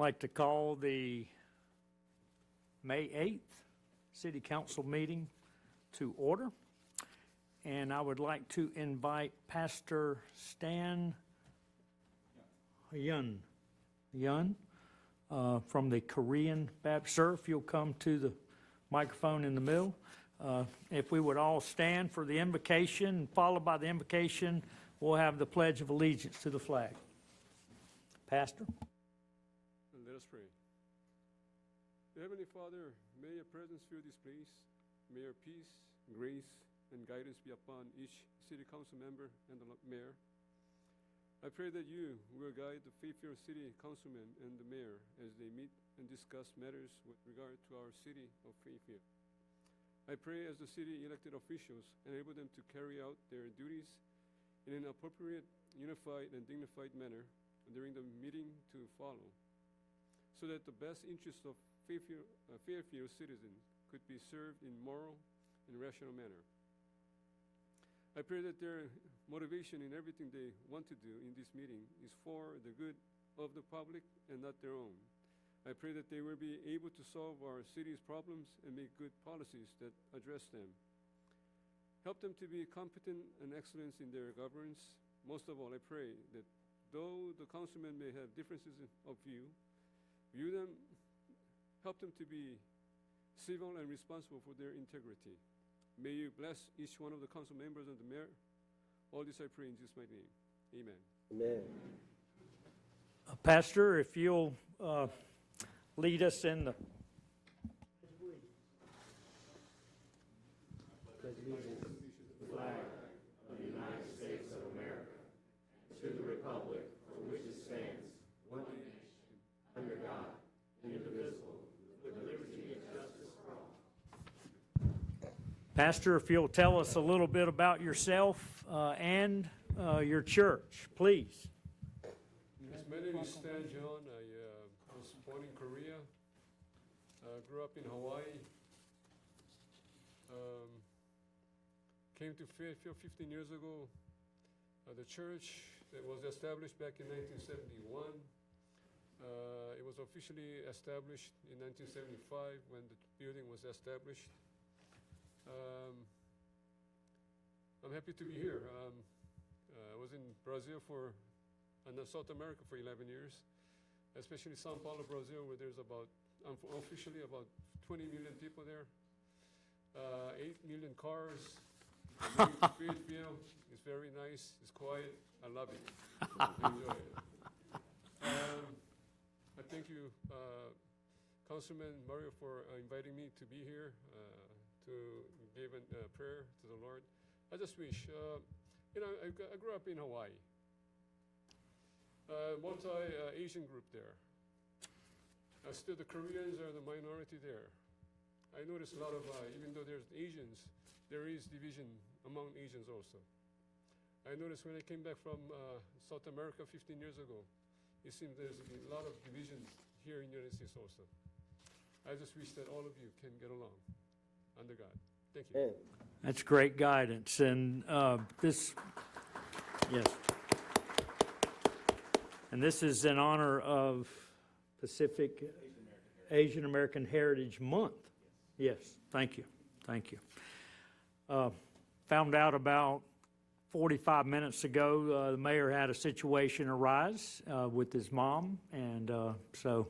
like to call the May 8th City Council meeting to order. And I would like to invite Pastor Stan Yun from the Korean Baptist. Sir, if you'll come to the microphone in the middle. If we would all stand for the invocation, followed by the invocation, we'll have the Pledge of Allegiance to the flag. Pastor? Let us pray. Heavenly Father, may your presence fill this place. May your peace, grace, and guidance be upon each city council member and the mayor. I pray that you will guide the Fayetteville city councilmen and the mayor as they meet and discuss matters with regard to our city of Fayetteville. I pray as the city elected officials enable them to carry out their duties in an appropriate, unified, and dignified manner during the meeting to follow, so that the best interests of Fayetteville citizens could be served in moral and rational manner. I pray that their motivation in everything they want to do in this meeting is for the good of the public and not their own. I pray that they will be able to solve our city's problems and make good policies that address them. Help them to be competent and excellent in their governance. Most of all, I pray that though the councilmen may have differences of view, help them to be civil and responsible for their integrity. May you bless each one of the council members and the mayor. All this I pray in Jesus' mighty name. Amen. Amen. Pastor, if you'll lead us in the Flag of the United States of America, to the republic for which it stands, one nation, under God, indivisible, with liberty and justice for all. Pastor, if you'll tell us a little bit about yourself and your church, please. Yes, my name is Stan John. I was born in Korea, grew up in Hawaii, came to Fayetteville 15 years ago. The church that was established back in 1971. It was officially established in 1975 when the building was established. I'm happy to be here. I was in Brazil South America for 11 years, especially Sao Paulo, Brazil, where there's officially about 20 million people there, 8 million cars. Fayetteville is very nice, it's quiet, I love it. Enjoy it. I thank you, Councilman Mario, for inviting me to be here to give a prayer to the Lord. I just wish, I grew up in Hawaii. Multi-Asian group there. Still the Koreans are the minority there. I noticed a lot of, even though there's Asians, there is division among Asians also. I noticed when I came back from South America 15 years ago, it seems there's a lot of divisions here in the United States also. I just wish that all of you can get along under God. Thank you. That's great guidance. And this is in honor of Pacific Asian American Heritage Month. Yes, thank you. Found out about 45 minutes ago, the mayor had a situation arise with his mom, and so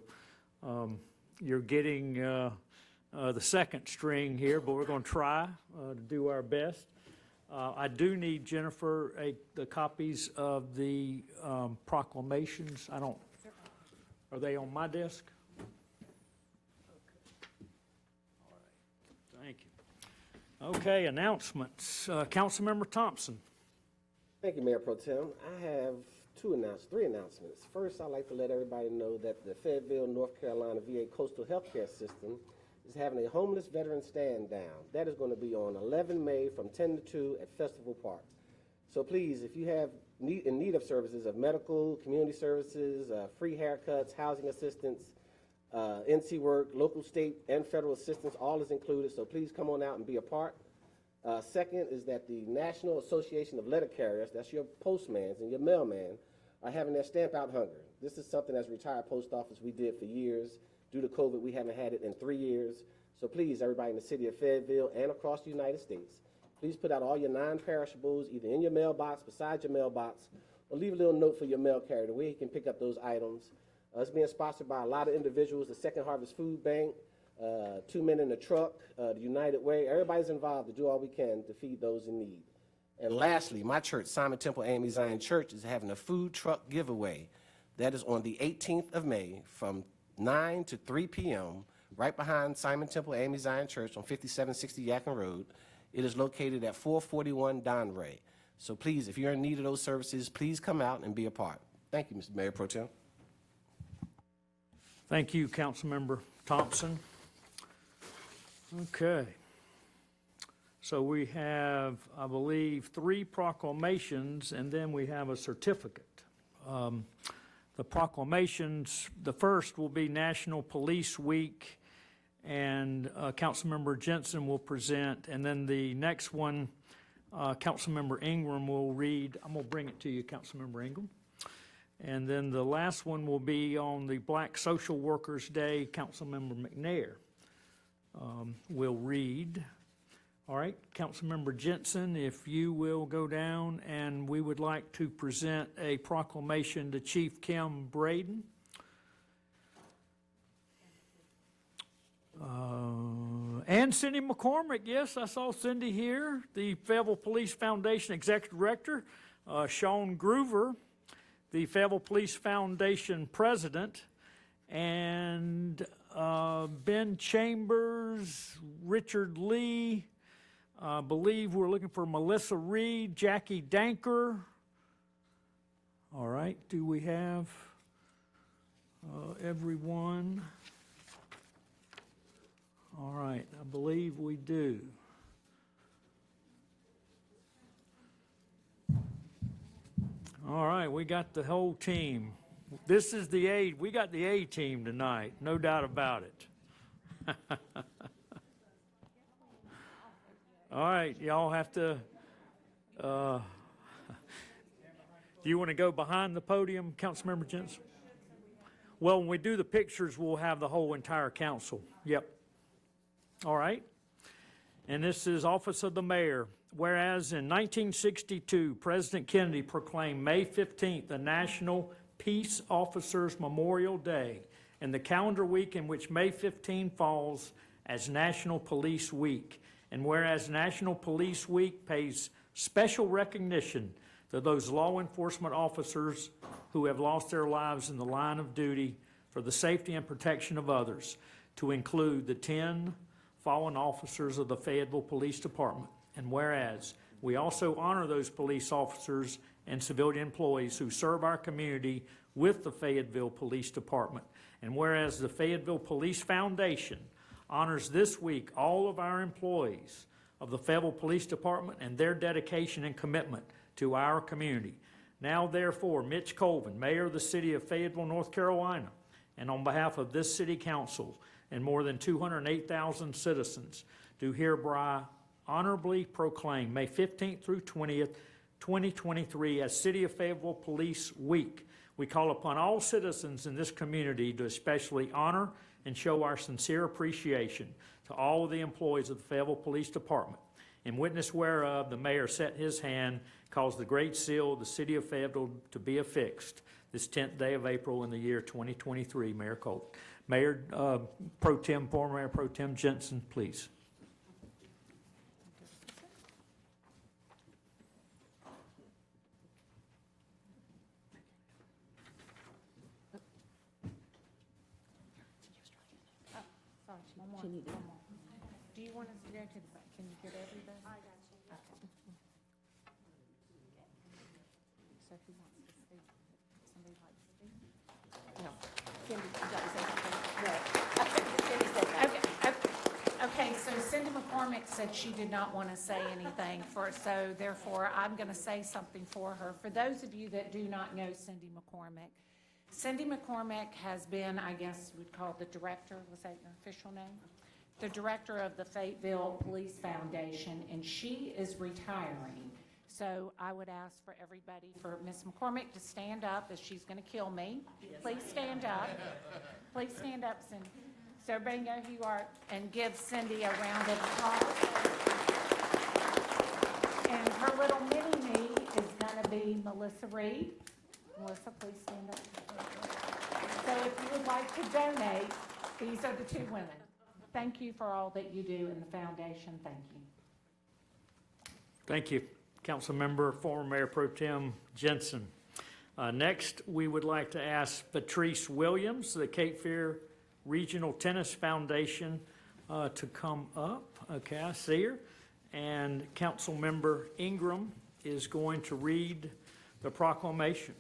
you're getting the second string here, but we're going to try to do our best. I do need, Jennifer, the copies of the proclamations. Are they on my desk? Thank you. Okay, announcements. Councilmember Thompson. Thank you, Mayor Pro Tem. I have three announcements. First, I'd like to let everybody know that the Fayetteville, North Carolina VA Coastal Healthcare System is having a homeless veteran stand down. That is going to be on 11 May from 10 to 2 at Festival Park. So please, if you have in need of services of medical, community services, free haircuts, housing assistance, NC work, local, state, and federal assistance, all is included, so please come on out and be a part. Second is that the National Association of Letter Carriers, that's your postmans and your mailman, are having their Stamp Out Hunger. This is something as a retired post office we did for years. Due to COVID, we haven't had it in 3 years. So please, everybody in the city of Fayetteville and across the United States, please put out all your non-perishables either in your mailbox, beside your mailbox, or leave a little note for your mail carrier the way he can pick up those items. It's being sponsored by a lot of individuals, the Second Harvest Food Bank, 2 Men in the Truck, the United Way. Everybody's involved to do all we can to feed those in need. And lastly, my church, Simon Temple AME Zion Church, is having a food truck giveaway. That is on the 18th of May from 9 to 3 p.m., right behind Simon Temple AME Zion Church on 5760 Yakin Road. It is located at 441 Donray. So please, if you're in need of those services, please come out and be a part. Thank you, Mr. Mayor Pro Tem. Thank you, Councilmember Thompson. Okay. So we have, I believe, 3 proclamations, and then we have a certificate. The proclamations, the first will be National Police Week, and Councilmember Jensen will present, and then the next one, Councilmember Ingram will read. I'm going to bring it to you, Councilmember Ingram. And then the last one will be on the Black Social Workers Day. Councilmember McNair will read. All right, Councilmember Jensen, if you will go down, and we would like to present a proclamation to Chief Kim Braden. And Cindy McCormick, yes, I saw Cindy here. The Fayetteville Police Foundation Executive Director, Sean Groover, the Fayetteville Police Foundation President, and Ben Chambers, Richard Lee. I believe we're looking for Melissa Reed, Jackie Danker. All right, do we have everyone? All right, I believe we do. All right, we got the whole team. This is the A, we got the A team tonight, no doubt about it. All right, y'all have to, do you want to go behind the podium, Councilmember Jensen? Well, when we do the pictures, we'll have the whole entire council. Yep. All right. And this is Office of the Mayor. Whereas in 1962, President Kennedy proclaimed May 15th the National Peace Officers Memorial Day, and the calendar week in which May 15 falls as National Police Week. And whereas National Police Week pays special recognition to those law enforcement officers who have lost their lives in the line of duty for the safety and protection of others, to include the 10 fallen officers of the Fayetteville Police Department. And whereas we also honor those police officers and civilian employees who serve our community with the Fayetteville Police Department. And whereas the Fayetteville Police Foundation honors this week all of our employees of the Fayetteville Police Department and their dedication and commitment to our community. Now, therefore, Mitch Colvin, Mayor of the City of Fayetteville, North Carolina, and on behalf of this City Council and more than 208,000 citizens, do hereby honorably proclaim May 15th through 20th, 2023 as City of Fayetteville Police Week. We call upon all citizens in this community to especially honor and show our sincere appreciation to all of the employees of the Fayetteville Police Department. In witness whereof, the mayor set his hand, caused the great seal of the City of Fayetteville to be affixed this 10th day of April in the year 2023. Mayor Colt. Mayor Pro Tem, former Mayor Pro Tem Jensen, please. Do you want us to go to the back? Can you get everybody? I got you. Okay. So who wants to speak? Somebody like to speak? No. Cindy, you got to say something? No. Cindy said that. Okay, so Cindy McCormick said she did not want to say anything so therefore I'm going to say something for her. For those of you that do not know Cindy McCormick has been, I guess we'd call the director, was that your official name? The director of the Fayetteville Police Foundation, and she is retiring. So I would ask for everybody, for Ms. McCormick to stand up, as she's going to kill me. Please stand up. Please stand up, Cindy, so everybody know who you are, and give Cindy a round of applause. And her little mini-me is going to be Melissa Reed. Melissa, please stand up. So if you would like to donate, these are the two women. Thank you for all that you do in the foundation. Thank you. Thank you, Councilmember, former Mayor Pro Tem Jensen. Next, we would like to ask Patrice Williams, the Cape Fear Regional Tennis Foundation, to come up. Okay, I see her. And Councilmember Ingram is going to read the proclamation.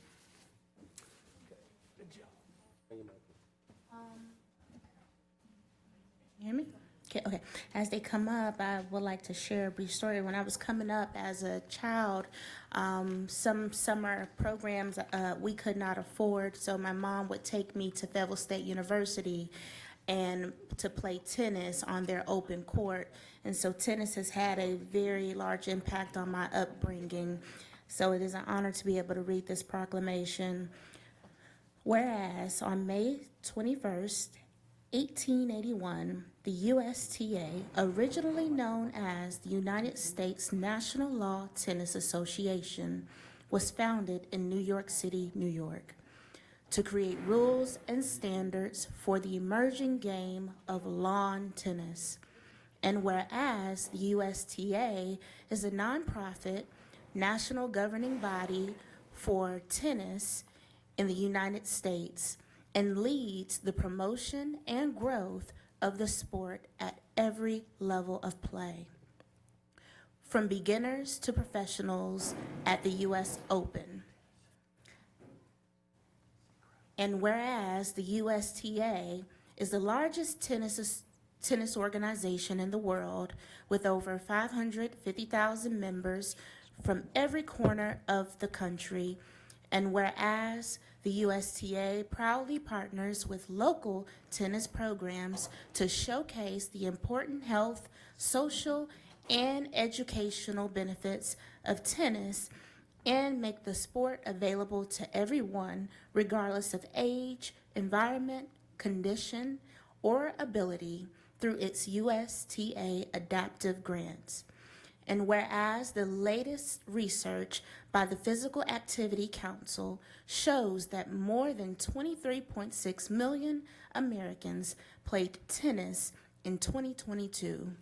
You hear me? Okay. As they come up, I would like to share a brief story. When I was coming up as a child, some summer programs we could not afford, so my mom would take me to Fayetteville State University and to play tennis on their open court. And so tennis has had a very large impact on my upbringing. So it is an honor to be able to read this proclamation. Whereas on May 21st, 1881, the USTA, originally known as the United States National Lawn Tennis Association, was founded in New York City, New York, to create rules and standards for the emerging game of lawn tennis. And whereas the USTA is a nonprofit national governing body for tennis in the United States and leads the promotion and growth of the sport at every level of play, from beginners to professionals at the U.S. Open. And whereas the USTA is the largest tennis organization in the world with over 550,000 members from every corner of the country, and whereas the USTA proudly partners with local tennis programs to showcase the important health, social, and educational benefits of tennis and make the sport available to everyone, regardless of age, environment, condition, or ability, through its USTA adaptive grants. And whereas the latest research by the Physical Activity Council shows that more than 23.6 million Americans played tennis in 2022,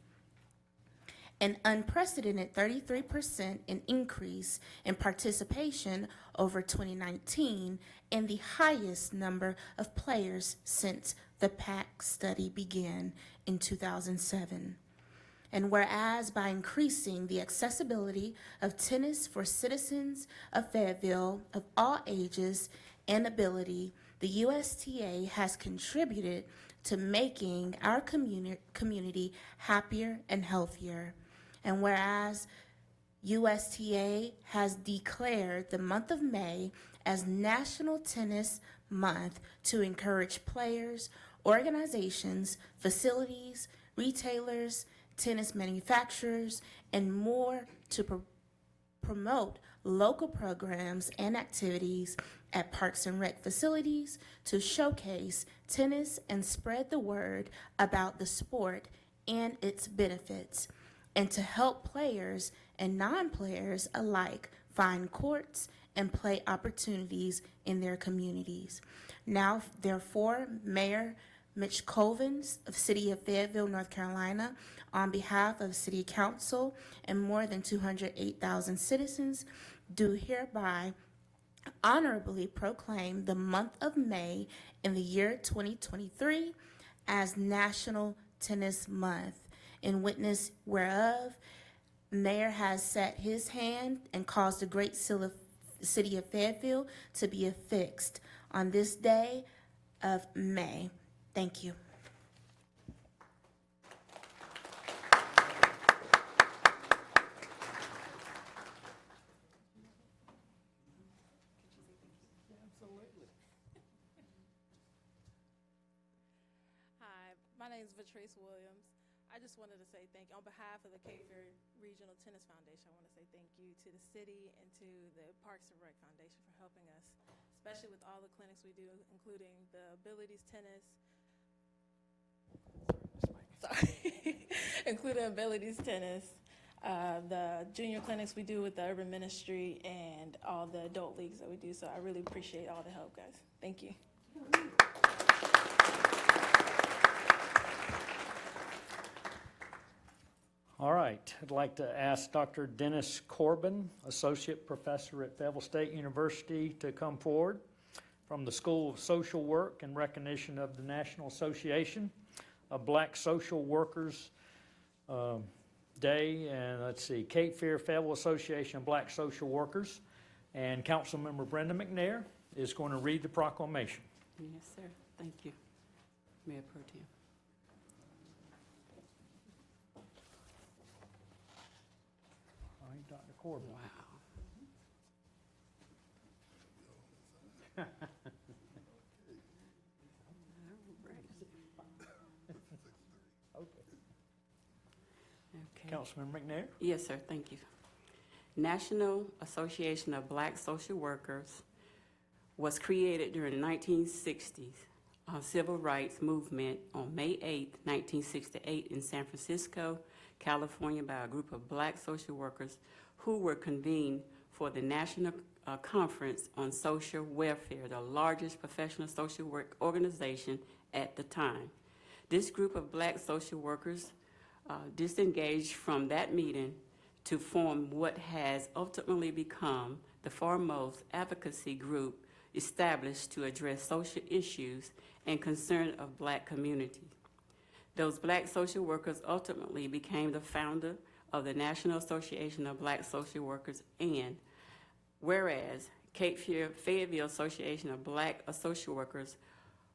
an unprecedented 33% increase in participation over 2019, and the highest number of players since the PAC study began in 2007. And whereas by increasing the accessibility of tennis for citizens of Fayetteville of all ages and ability, the USTA has contributed to making our community happier and healthier. And whereas USTA has declared the month of May as National Tennis Month to encourage players, organizations, facilities, retailers, tennis manufacturers, and more to promote local programs and activities at Parks and Rec facilities to showcase tennis and spread the word about the sport and its benefits, and to help players and non-players alike find courts and play opportunities in their communities. Now, therefore, Mayor Mitch Colvins of City of Fayetteville, North Carolina, on behalf of City Council and more than 208,000 citizens, do hereby honorably proclaim the month of May in the year 2023 as National Tennis Month, in witness whereof Mayor has set his hand and caused the great seal of City of Fayetteville to be affixed on this day of May. Thank you. Hi, my name is Patrice Williams. I just wanted to say thank you on behalf of the Cape Fear Regional Tennis Foundation, I want to say thank you to the city and to the Parks and Rec Foundation for helping us, especially with all the clinics we do, including the Abilities Tennis. Sorry, including Abilities Tennis, the junior clinics we do with the Urban Ministry, and all the adult leagues that we do. So I really appreciate all the help, guys. Thank you. All right, I'd like to ask Dr. Dennis Corbin, Associate Professor at Fayetteville State University, to come forward from the School of Social Work in recognition of the National Association of Black Social Workers Day, and let's see, Cape Fear Fayetteville Association of Black Social Workers, and Councilmember Brenda McNair is going to read the proclamation. Yes, sir. Thank you, Mayor Pro Tem. All right, Dr. Corbin. Wow. Okay. Councilmember McNair. Yes, sir. Thank you. National Association of Black Social Workers was created during the 1960s civil rights movement on May 8, 1968 in San Francisco, California by a group of black social workers who were convened for the National Conference on Social Welfare, the largest professional social work organization at the time. This group of black social workers disengaged from that meeting to form what has ultimately become the foremost advocacy group established to address social issues and concern of black communities. Those black social workers ultimately became the founder of the National Association of Black Social Workers, and whereas Cape Fear Fayetteville Association of Black Social Workers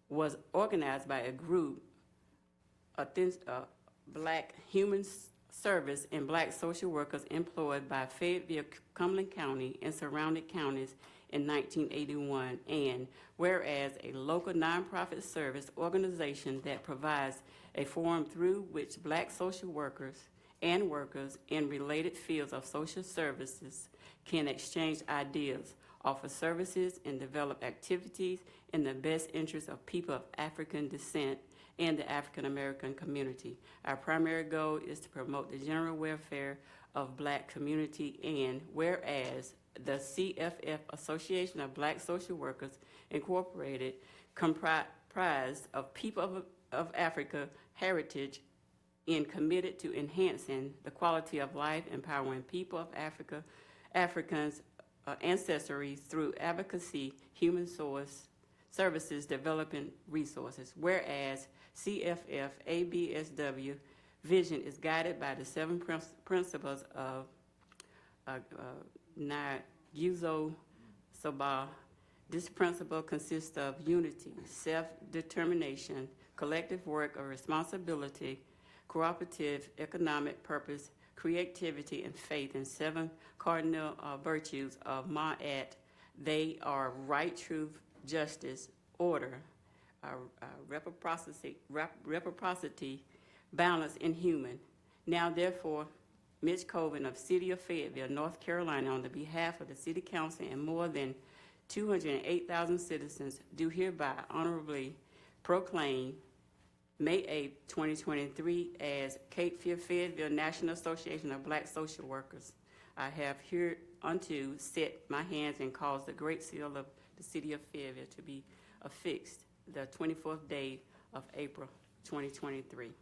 was organized by a group of black human service and black social workers employed by Fayetteville, Cumberland County, and surrounding counties in 1981, and whereas a local nonprofit service organization that provides a forum through which black social workers and workers in related fields of social services can exchange ideas, offer services, and develop activities in the best interest of people of African descent and the African American community. Our primary goal is to promote the general welfare of black community, and whereas the CFF Association of Black Social Workers Incorporated, comprised of people of Africa heritage and committed to enhancing the quality of life, empowering people of Africans' ancestry through advocacy, human source services, developing resources. Whereas CFF ABSW vision is guided by the 7 principles of Nguzo Sabah. This principle consists of unity, self-determination, collective work or responsibility, cooperative economic purpose, creativity, and faith, and 7 cardinal virtues of Ma'at. They are right, truth, justice, order, reciprocity, balance, and human. Now, therefore, Mitch Colvin of City of Fayetteville, North Carolina, on the behalf of the City Council and more than 208,000 citizens, do hereby honorably proclaim May 8, 2023 as Cape Fear Fayetteville National Association of Black Social Workers. I have hereunto set my hands and caused the great seal of the City of Fayetteville to be affixed the 24th day of April 2023.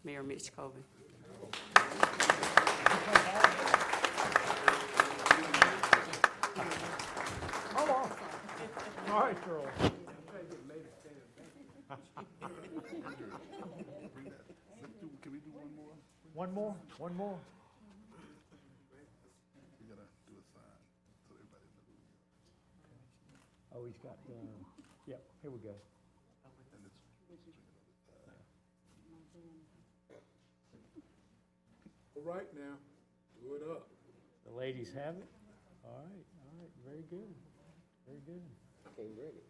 Mayor Mitch Colvin. Hold on. All right, girl. Can we do one more? One more? One more? We gotta do a sign so everybody knows who we are. Oh, he's got, yep, here we go. And it's string it on the side. All right now, do it up. The ladies have it? All right, very good, very good. Okay, ready.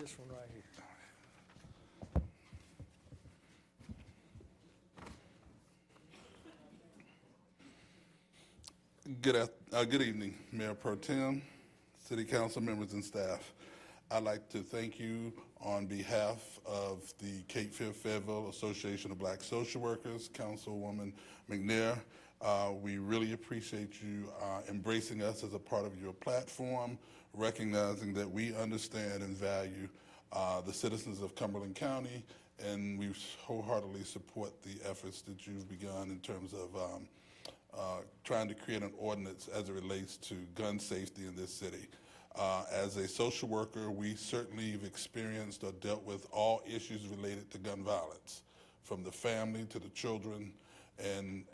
this one right here. Good evening, Mayor Pro Tem, City Council members and staff. I'd like to thank you on behalf of the Cape Fear Fayetteville Association of Black Social Workers, Councilwoman McNair. We really appreciate you embracing us as a part of your platform, recognizing that we understand and value the citizens of Cumberland County, and we wholeheartedly support the efforts that you've begun in terms of trying to create an ordinance as it relates to gun safety in this city. As a social worker, we certainly have experienced or dealt with all issues related to gun violence, from the family to the children and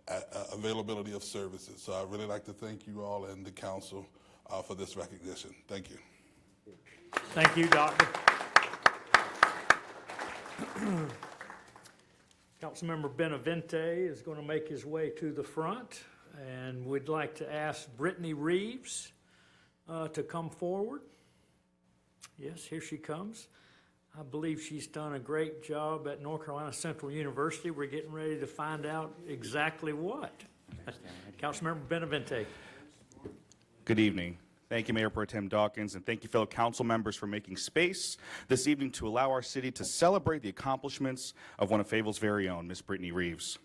availability of services. So I'd really like to thank you all and the council for this recognition. Thank you. Thank you, Doctor. Councilmember Benavente is going to make his way to the front, and we'd like to ask Brittany Reeves to come forward. Yes, here she comes. I believe she's done a great job at North Carolina Central University. We're getting ready to find out exactly what. Councilmember Benavente. Good evening. Thank you, Mayor Pro Tem Dawkins, and thank you, fellow council members, for making space this evening to allow our city to celebrate the accomplishments of one of Fayetteville's very own, Ms. Brittany Reeves.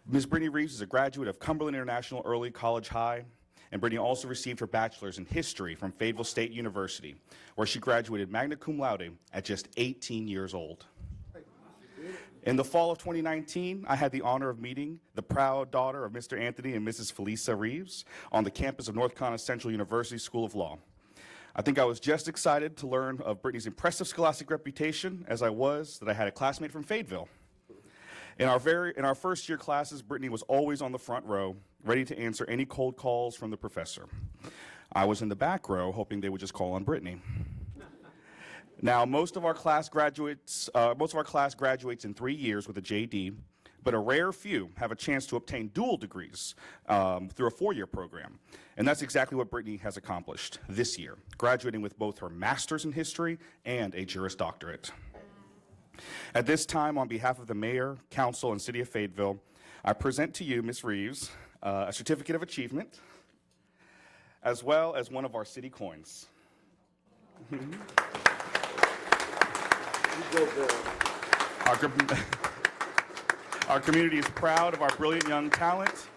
Ms. Brittany Reeves is a graduate of Cumberland International Early College High, and Brittany also received her bachelor's in history from Fayetteville State University, where she graduated magna cum laude at just 18 years old. In the fall of 2019, I had the honor of meeting the proud daughter of Mr. Anthony and Mrs. Felisa Reeves on the campus of North Carolina Central University School of Law. I think I was just excited to learn of Brittany's impressive scholastic reputation as I was that I had a classmate from Fayetteville. In our first year classes, Brittany was always on the front row, ready to answer any cold calls from the professor. I was in the back row, hoping they would just call on Brittany. Now, most of our class graduates in 3 years with a JD, but a rare few have a chance to obtain dual degrees through a 4-year program. And that's exactly what Brittany has accomplished this year, graduating with both her master's in history and a Juris Doctorate. At this time, on behalf of the mayor, council, and city of Fayetteville, I present to you, Ms. Reeves, a certificate of achievement, as well as one of our city coins. Our community is proud of our brilliant young talent,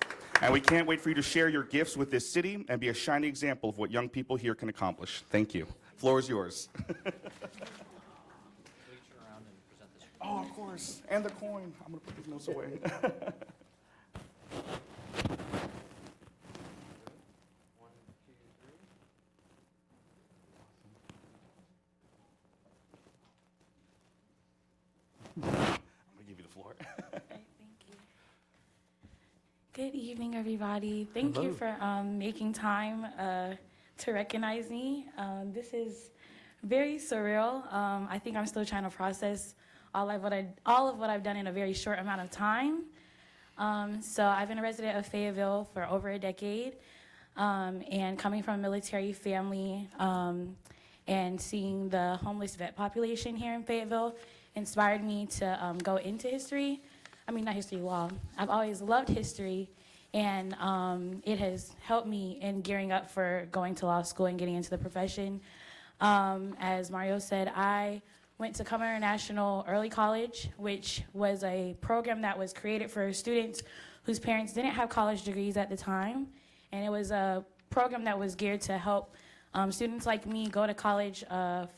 and we can't wait for you to share your gifts with this city and be a shining example of what young people here can accomplish. Thank you. Floor is yours. Oh, of course. And the coin. I'm going to put these notes away. I'm going to give you the floor. Thank you. Good evening, everybody. Thank you for making time to recognize me. This is very surreal. I think I'm still trying to process all of what I've done in a very short amount of time. So I've been a resident of Fayetteville for over a decade, and coming from a military family and seeing the homeless vet population here in Fayetteville inspired me to go into law. I've always loved history, and it has helped me in gearing up for going to law school and getting into the profession. As Mario said, I went to Cumberland International Early College, which was a program that was created for students whose parents didn't have college degrees at the time. And it was a program that was geared to help students like me go to college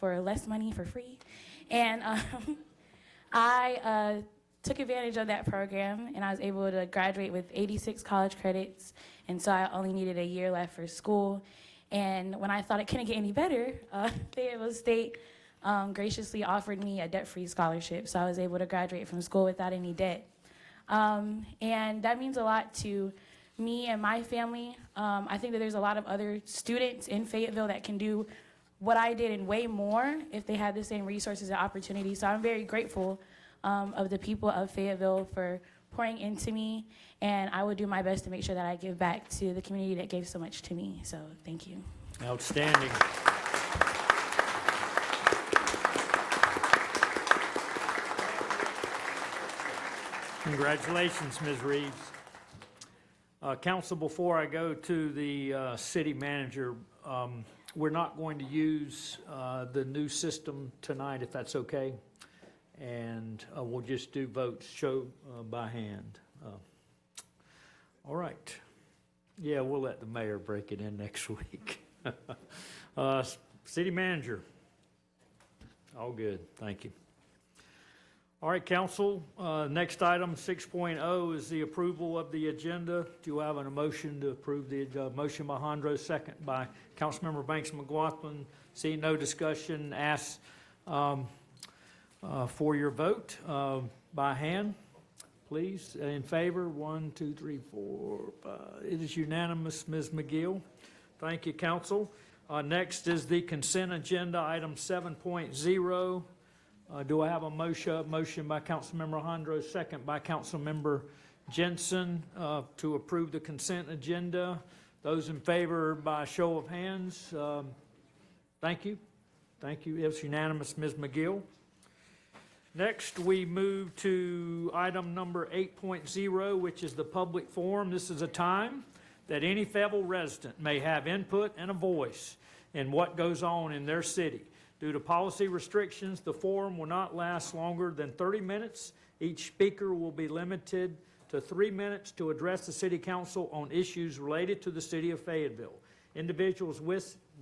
for less money, for free. And I took advantage of that program, and I was able to graduate with 86 college credits. And so I only needed a year left for school. And when I thought it couldn't get any better, Fayetteville State graciously offered me a debt-free scholarship, so I was able to graduate from school without any debt. And that means a lot to me and my family. I think that there's a lot of other students in Fayetteville that can do what I did and way more if they had the same resources and opportunities. So I'm very grateful of the people of Fayetteville for pouring into me, and I will do my best to make sure that I give back to the community that gave so much to me. So thank you. Outstanding. Congratulations, Ms. Reeves. Council, before I go to the city manager, we're not going to use the new system tonight, if that's okay. And we'll just do votes show by hand. All right. Yeah, we'll let the mayor break it in next week. City manager. All good. Thank you. All right, council, next item, 6.0, is the approval of the agenda. Do I have a motion to approve the motion by Hondros, second by Councilmember Banks McLaughlin? See no discussion, ask for your vote by hand, please. In favor, 1, 2, 3, 4, 5. It is unanimous, Ms. McGill. Thank you, council. Next is the consent agenda, item 7.0. Do I have a motion by Councilmember Hondros, second by Councilmember Jensen, to approve the consent agenda? Those in favor by show of hands. Thank you. Thank you. It's unanimous, Ms. McGill. Next, we move to item number 8.0, which is the public forum. This is a time that any Fayetteville resident may have input and a voice in what goes on in their city. Due to policy restrictions, the forum will not last longer than 30 minutes. Each speaker will be limited to 3 minutes to address the City Council on issues related to the City of Fayetteville. Individuals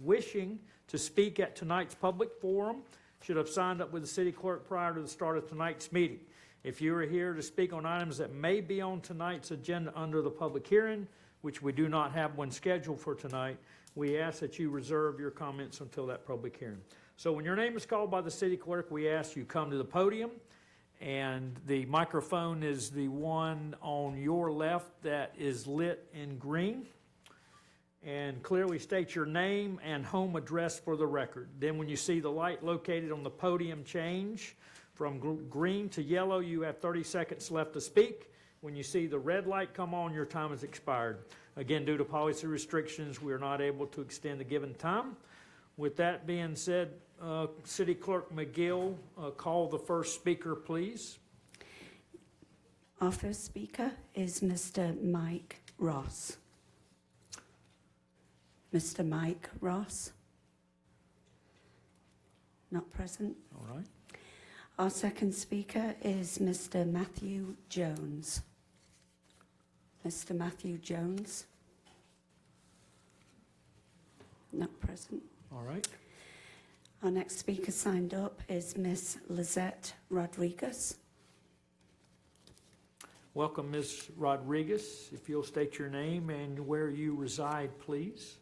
wishing to speak at tonight's public forum should have signed up with the City Clerk prior to the start of tonight's meeting. If you are here to speak on items that may be on tonight's agenda under the public hearing, which we do not have one scheduled for tonight, we ask that you reserve your comments until that public hearing. So when your name is called by the city clerk, we ask you come to the podium, and the microphone is the one on your left that is lit in green, and clearly state your name and home address for the record. Then when you see the light located on the podium change from green to yellow, you have 30 seconds left to speak. When you see the red light come on, your time has expired. Again, due to policy restrictions, we are not able to extend the given time. With that being said, City Clerk McGill, call the first speaker, please. Our first speaker is Mr. Mike Ross. Mr. Mike Ross? Not present. All right. Our second speaker is Mr. Matthew Jones. Mr. Matthew Jones? Not present. All right. Our next speaker signed up is Miss Lizette Rodriguez. Welcome, Ms. Rodriguez. If you'll state your name and where you reside, please.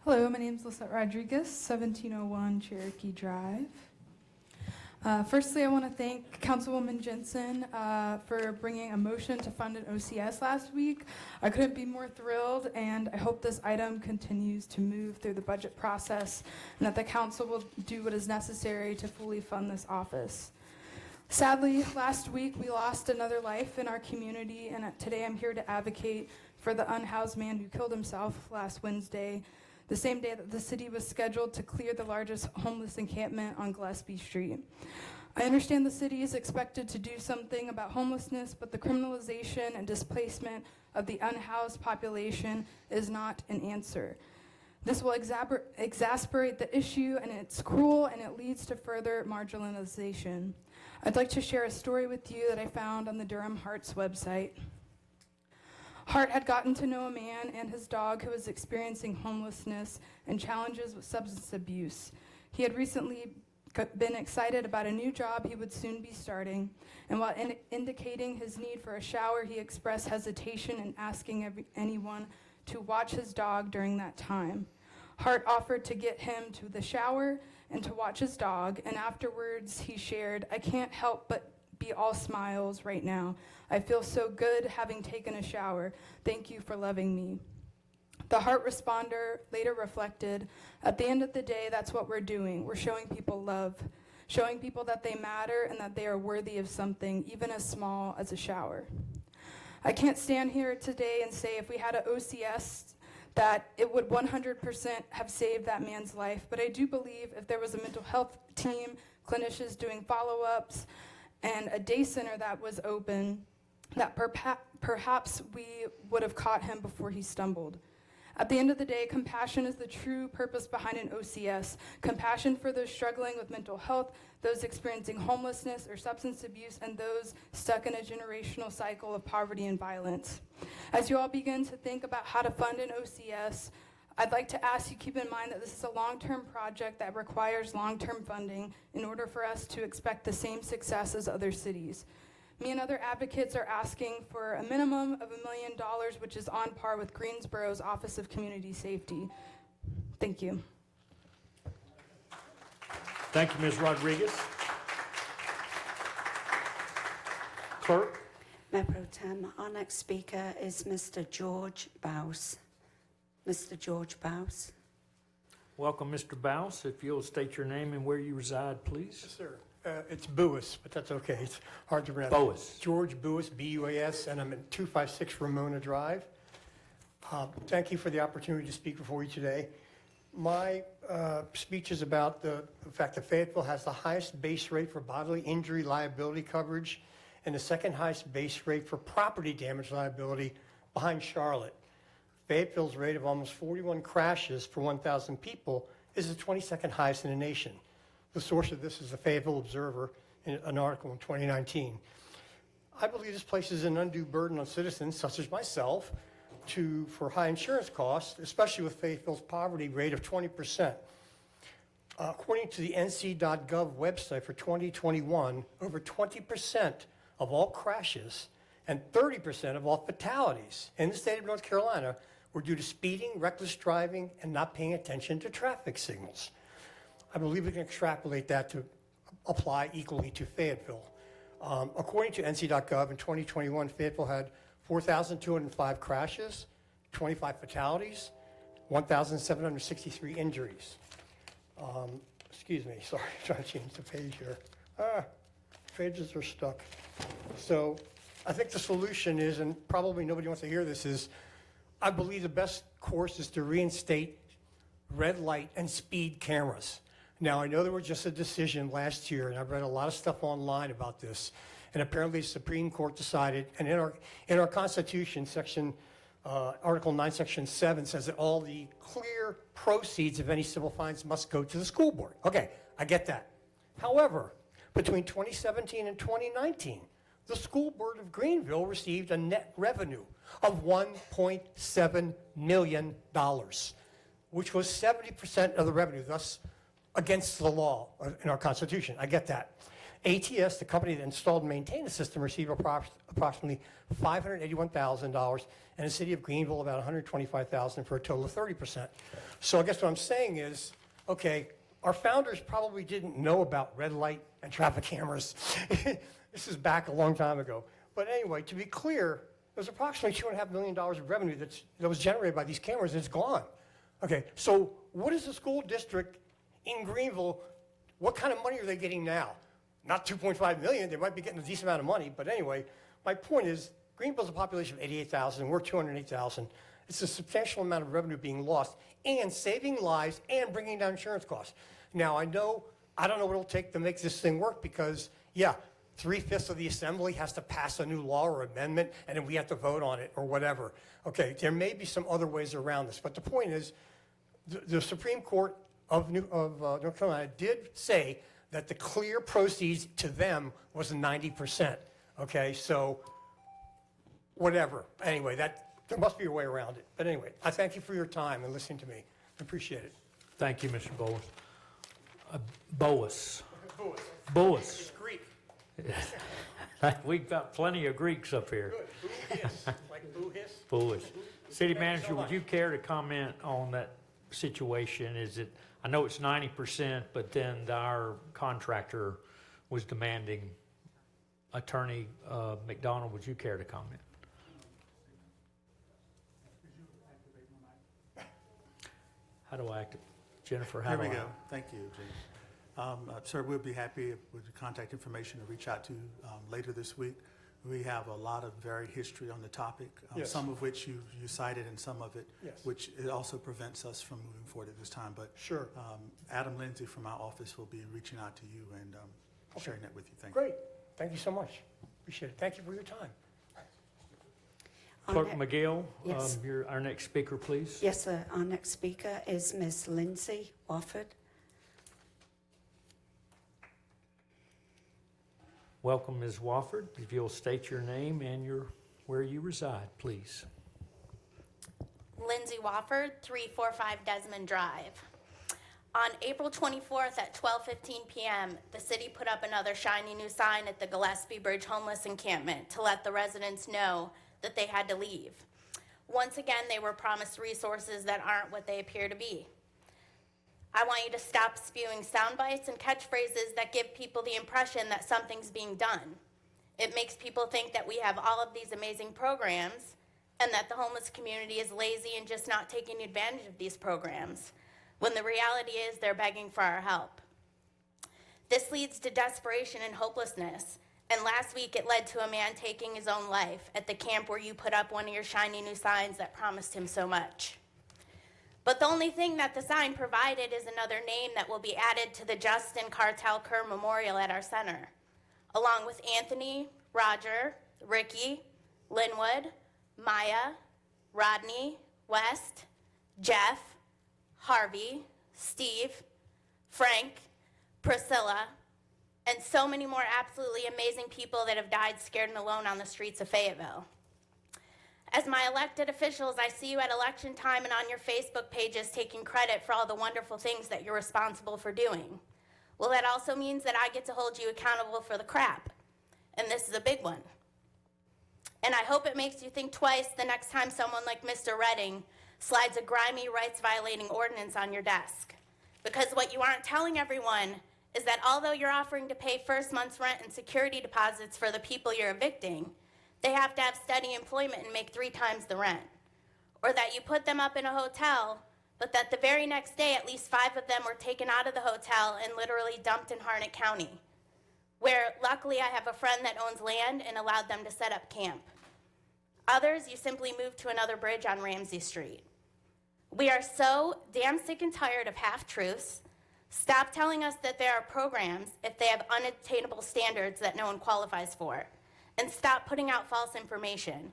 Hello, my name is Lizette Rodriguez, 1701 Cherokee Drive. Firstly, I want to thank Councilwoman Jensen for bringing a motion to fund an OCS last week. I couldn't be more thrilled, and I hope this item continues to move through the budget process and that the council will do what is necessary to fully fund this office. Sadly, last week we lost another life in our community, and today I'm here to advocate for the unhoused man who killed himself last Wednesday, the same day that the city was scheduled to clear the largest homeless encampment on Gillespie Street. I understand the city is expected to do something about homelessness, but the criminalization and displacement of the unhoused population is not an answer. This will exacerbate the issue, and it's cruel, and it leads to further marginalization. I'd like to share a story with you that I found on the Durham Hearts website. Hart had gotten to know a man and his dog who was experiencing homelessness and challenges with substance abuse. He had recently been excited about a new job he would soon be starting, and while indicating his need for a shower, he expressed hesitation in asking anyone to watch his dog during that time. Hart offered to get him to the shower and to watch his dog, and afterwards he shared, "I can't help but be all smiles right now. I feel so good having taken a shower. Thank you for loving me." The Hart responder later reflected, "At the end of the day, that's what we're doing. We're showing people love, showing people that they matter and that they are worthy of something, even as small as a shower." I can't stand here today and say if we had an OCS that it would 100% have saved that man's life, but I do believe if there was a mental health team, clinicians doing follow-ups, and a day center that was open, that perhaps we would have caught him before he stumbled. At the end of the day, compassion is the true purpose behind an OCS. Compassion for those struggling with mental health, those experiencing homelessness or substance abuse, and those stuck in a generational cycle of poverty and violence. As you all begin to think about how to fund an OCS, I'd like to ask you keep in mind that this is a long-term project that requires long-term funding in order for us to expect the same success as other cities. Me and other advocates are asking for a minimum of $1 million, which is on par with Greensboro's Office of Community Safety. Thank you. Thank you, Ms. Rodriguez. Clerk? Mayor Pro Tem, our next speaker is Mr. George Bouse. Mr. George Bouse. Welcome, Mr. Bouse. If you'll state your name and where you reside, please. Yes, sir. It's Buis, but that's okay. It's hard to pronounce. Boas. George Buis, B-U-A-S, and I'm at 256 Ramona Drive. Thank you for the opportunity to speak before you today. My speech is about the fact that Fayetteville has the highest base rate for bodily injury liability coverage and the second highest base rate for property damage liability behind Charlotte. Fayetteville's rate of almost 41 crashes per 1,000 people is the 22nd highest in the nation. The source of this is the Fayetteville Observer in an article in 2019. I believe this places an undue burden on citizens, such as myself, for high insurance costs, especially with Fayetteville's poverty rate of 20%. According to the nc.gov website for 2021, over 20% of all crashes and 30% of all fatalities in the state of North Carolina were due to speeding, reckless driving, and not paying attention to traffic signals. I believe we can extrapolate that to apply equally to Fayetteville. According to nc.gov, in 2021, Fayetteville had 4,205 crashes, 25 fatalities, 1,763 injuries. Excuse me, sorry, I'm trying to change the page here. Pages are stuck. So I think the solution is, and probably nobody wants to hear this, is I believe the best course is to reinstate red light and speed cameras. Now, I know there was just a decision last year, and I've read a lot of stuff online about this, and apparently the Supreme Court decided, and in our Constitution, Article 9, Section 7 says that all the clear proceeds of any civil fines must go to the school board. Okay, I get that. However, between 2017 and 2019, the school board of Greenville received a net revenue of $1.7 million, which was 70% of the revenue, thus against the law in our Constitution. I get that. ATS, the company that installed and maintained the system, received approximately $581,000, and the city of Greenville about $125,000 for a total of 30%. So I guess what I'm saying is, okay, our founders probably didn't know about red light and traffic cameras. This is back a long time ago. But anyway, to be clear, there's approximately $2.5 million of revenue that was generated by these cameras, and it's gone. Okay, so what is the school district in Greenville, what kind of money are they getting now? Not $2.5 million, they might be getting a decent amount of money, but anyway, my point is, Greenville's a population of 88,000, we're 208,000. It's a substantial amount of revenue being lost, and saving lives, and bringing down insurance costs. Now, I don't know what it'll take to make this thing work, because, yeah, 3/5 of the assembly has to pass a new law or amendment, and then we have to vote on it, or whatever. Okay, there may be some other ways around this, but the point is, the Supreme Court of North Carolina did say that the clear proceeds to them was 90%. Okay, so whatever. Anyway, there must be a way around it. But anyway, I thank you for your time and listening to me. I appreciate it. Thank you, Mr. Boas. Boas. Boas. It's Greek. We've got plenty of Greeks up here. Good. Boo-hiss. Like boo-hiss. Boas. City Thank you manager, so would much. you care to comment on that situation? I know it's 90%, but then our contractor was demanding. Attorney McDonald, would you care to comment? How do I activate? Jennifer, how Here do I? we go. Thank you, James. Sir, we'll be happy with the contact information to reach out to later this week. We have a lot of varied history on the topic, Yes. some of which you cited and some of it, Yes. which it also prevents us from moving forward at this time. But Sure. Adam Lindsay from our office will be reaching out to you and sharing that with you. Thank you. Great. Thank you so much. Appreciate it. Thank you for your time. Clerk McGill, Yes. our next speaker, please. Yes, sir. Our next speaker is Miss Lindsay Wofford. Welcome, Ms. Wofford. If you'll state your name and where you reside, please. Lindsay Wofford, 345 Desmond Drive. On April 24th at 12:15 p.m., the city put up another shiny new sign at the Gillespie Bridge homeless encampment to let the residents know that they had to leave. Once again, they were promised resources that aren't what they appear to be. I want you to stop spewing sound bites and catchphrases that give people the impression that something's being done. It makes people think that we have all of these amazing programs and that the homeless community is lazy and just not taking advantage of these programs, when the reality is they're begging for our help. This leads to desperation and hopelessness, and last week it led to a man taking his own life at the camp where you put up one of your shiny new signs that promised him so much. But the only thing that the sign provided is another name that will be added to the Justin Cartel Kerr Memorial at our center, along with Anthony, Roger, Ricky, Linwood, Maya, Rodney, West, Jeff, Harvey, Steve, Frank, Priscilla, and so many more absolutely amazing people that have died scared and alone on the streets of Fayetteville. As my elected officials, I see you at election time and on your Facebook pages taking credit for all the wonderful things that you're responsible for doing. Well, that also means that I get to hold you accountable for the crap, and this is a big one. And I hope it makes you think twice the next time someone like Mr. Redding slides a grimy, rights-violating ordinance on your desk. Because what you aren't telling everyone is that although you're offering to pay first month's rent and security deposits for the people you're evicting, they have to have steady employment and make 3 times the rent. Or that you put them up in a hotel, but that the very next day at least 5 of them were taken out of the hotel and literally dumped in Harnett County, where luckily I have a friend that owns land and allowed them to set up camp. Others, you simply moved to another bridge on Ramsey Street. We are so damn sick and tired of half-truths. Stop telling us that there are programs if they have unattainable standards that no one qualifies for. And stop putting out false information.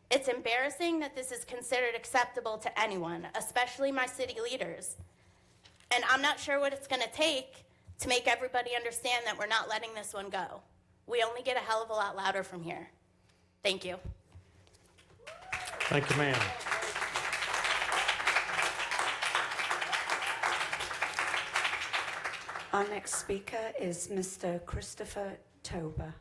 It's embarrassing that this is considered acceptable to anyone, especially my city leaders. And I'm not sure what it's gonna take to make everybody understand that we're not letting this one go. We only get a hell of a lot louder from here. Thank you. Thank you, ma'am. Our next speaker is Mr. Christopher Tober.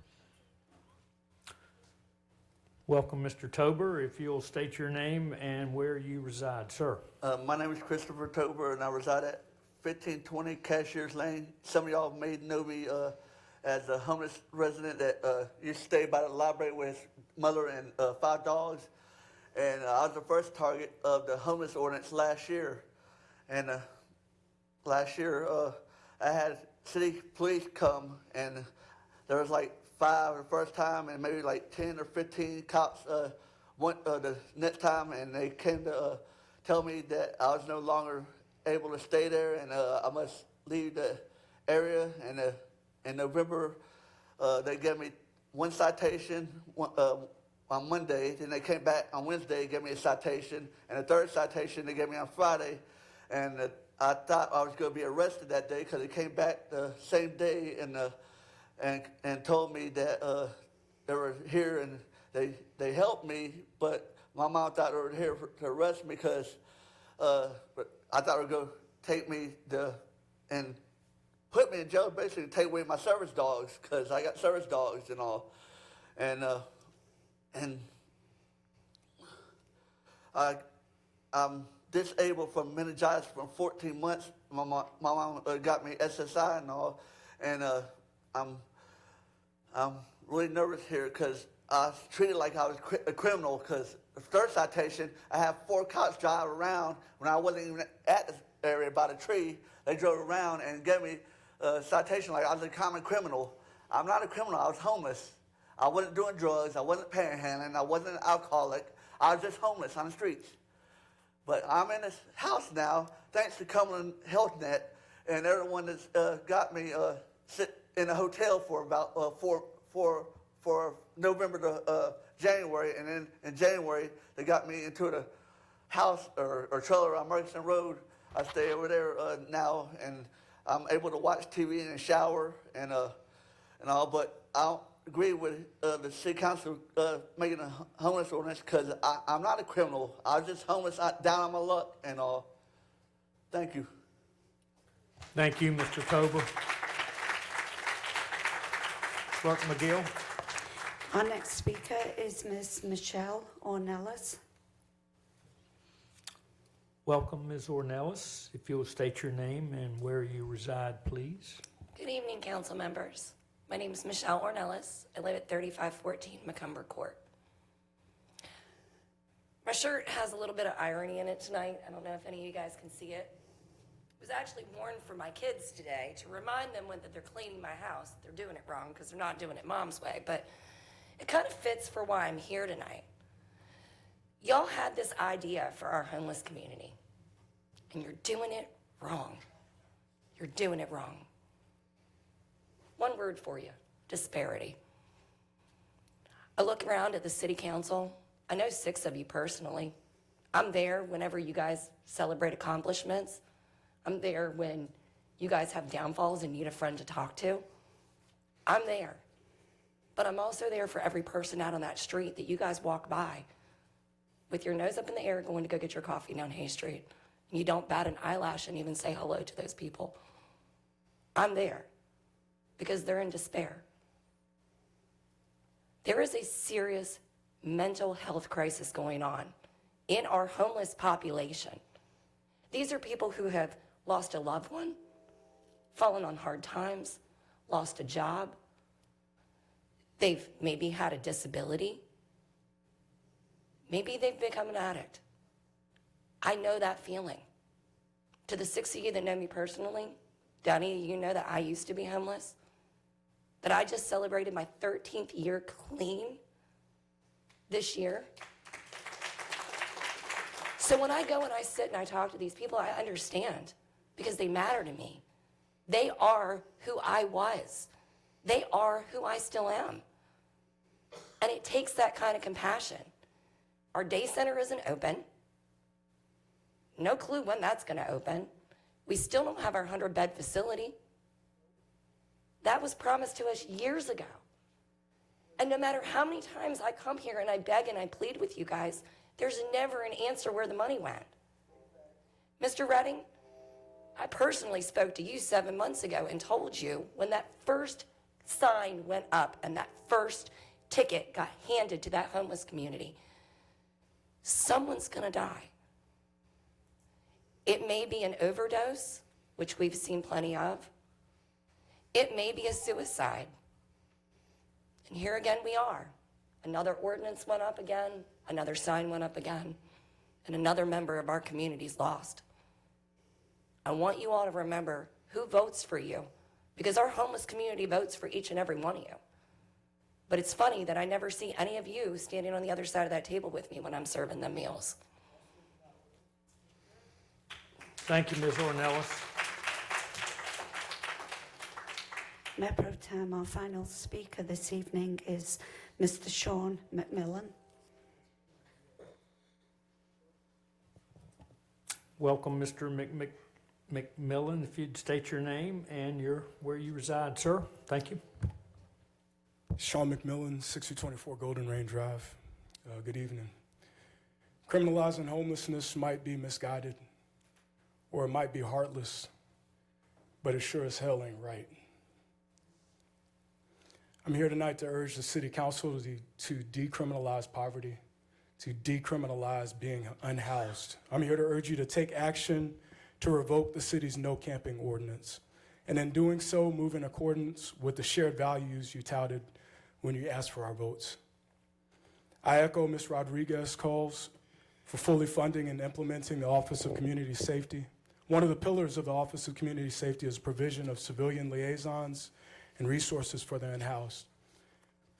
Welcome, Mr. Tober. If you'll state your name and where you reside, sir. My name is Christopher Tober, and I reside at 1520 Cashiers Lane. Some of y'all may know me as a homeless resident that used to stay by the library with his mother and 5 dogs. And I was the first target of the homeless ordinance last year. And last year, I had city police come, and there was like 5 the first time, and maybe like 10 or 15 cops the next time, and they came to tell me that I was no longer able to stay there, and I must leave the area. And in November, they gave me 1 citation on Monday, then they came back on Wednesday, gave me a citation, and a 3rd citation they gave me on Friday, and I thought I was going to be arrested that day because they came back the same day and told me that they were here and they helped me, but my mom thought they were here to arrest me because I thought they were going to take me and put me in jail, basically take away my service dogs because I got service dogs and all. And I'm disabled from meningitis for 14 months. My mom got me SSI and all, and I'm really nervous here because I was treated like I was a criminal because the 3rd citation, I have 4 cops drive around when I wasn't even at the area by the tree. They drove around and gave me a citation like I was a common criminal. I'm not a criminal, I was homeless. I wasn't doing drugs, I wasn't panhandling, I wasn't an alcoholic. I was just homeless on the streets. But I'm in this house now, thanks to Cumberland Health Net, and everyone that's got me sit in a hotel for about for November the January, and then in January, they got me into the house or trailer on Murchison Road. I stay over there now, and I'm able to watch TV and shower and all, but I don't agree with the city council making a homeless ordinance because I'm not a criminal. I was just homeless, down on my luck and all. Thank you. Thank you, Mr. Kober. Clerk McGill. Our next speaker is Ms. Michelle Ornelas. Welcome, Ms. Ornelas. If you'll state your name and where you reside, please. Good evening, council members. My name is Michelle Ornelas. I live at 3514 Macomber Court. My shirt has a little bit of irony in it tonight. I don't know if any of you guys can see it. It was actually worn for my kids today to remind them when that they're cleaning my house. They're doing it wrong because they're not doing it mom's way, but it kind of fits for why I'm here tonight. Y'all had this idea for our homeless community, and you're doing it wrong. You're doing it wrong. One word for you, disparity. I look around at the city council. I know 6 of you personally. I'm there whenever you guys celebrate accomplishments. I'm there when you guys have downfalls and need a friend to talk to. I'm there. But I'm also there for every person out on that street that you guys walk by with your nose up in the air going to go get your coffee down Hay Street. And you don't bat an eyelash and even say hello to those people. I'm there because they're in despair. There is a serious mental health crisis going on in our homeless population. These are people who have lost a loved one, fallen on hard times, lost a job. They've maybe had a disability. Maybe they've become an addict. I know that feeling. To the 6 of you that know me personally, Danny, you know that I used to be homeless, that I just celebrated my 13th year clean this year. So when I go and I sit and I talk to these people, I understand because they matter to me. They are who I was. They are who I still am. And it takes that kind of compassion. Our day center isn't open. No clue when that's going to open. We still don't have our 100-bed facility. That was promised to us years ago. And no matter how many times I come here and I beg and I plead with you guys, there's never an answer where the money went. Mr. Redding, I personally spoke to you 7 months ago and told you when that first sign went up and that first ticket got handed to that homeless community, someone's gonna die. It may be an overdose, which we've seen plenty of. It may be a suicide. And here again we are. Another ordinance went up again, another sign went up again, and another member of our community's lost. I want you all to remember who votes for you, because our homeless community votes for each and every one of you. But it's funny that I never see any of you standing on the other side of that table with me when I'm serving them meals. Thank you, Ms. Ornelas. Mayor Pro Tem, our final speaker this evening is Mr. Sean McMillan. Welcome, Mr. McMillan. If you'd state your name and where you reside, sir. Thank you. Sean McMillan, 6024 Golden Range Drive. Good evening. Criminalizing homelessness might be misguided, or it might be heartless, but it sure as hell ain't right. I'm here tonight to urge the City Council to decriminalize poverty, to decriminalize being unhoused. I'm here to urge you to take action to revoke the city's no camping ordinance, and in doing so, move in accordance with the shared values you touted when you asked for our votes. I echo Ms. Rodriguez's calls for fully funding and implementing the Office of Community Safety. One of the pillars of the Office of Community Safety is provision of civilian liaisons and resources for the unhoused.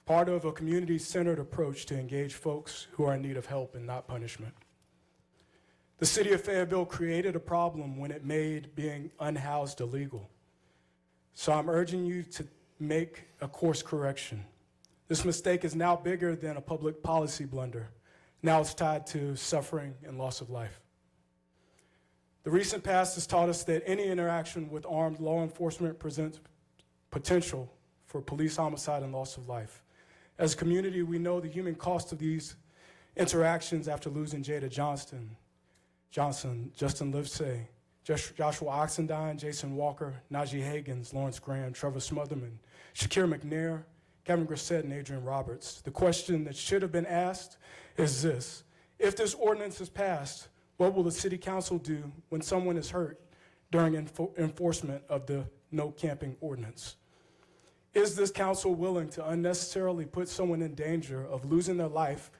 Part of a community-centered approach to engage folks who are in need of help and not punishment. The city of Fayetteville created a problem when it made being unhoused illegal. So I'm urging you to make a course correction. This mistake is now bigger than a public policy blunder. Now it's tied to suffering and loss of life. The recent past has taught us that any interaction with armed law enforcement presents potential for police homicide and loss of life. As a community, we know the human cost of these interactions after losing Jada Johnson, Justin Livesey, Joshua Oxendine, Jason Walker, Najee Hagins, Lawrence Graham, Trevor Smotherman, Shakir McNair, Kevin Grissett, and Adrian Roberts. The question that should have been asked is this: if this ordinance is passed, what will the city council do when someone is hurt during enforcement of the no camping ordinance? Is this council willing to unnecessarily put someone in danger of losing their life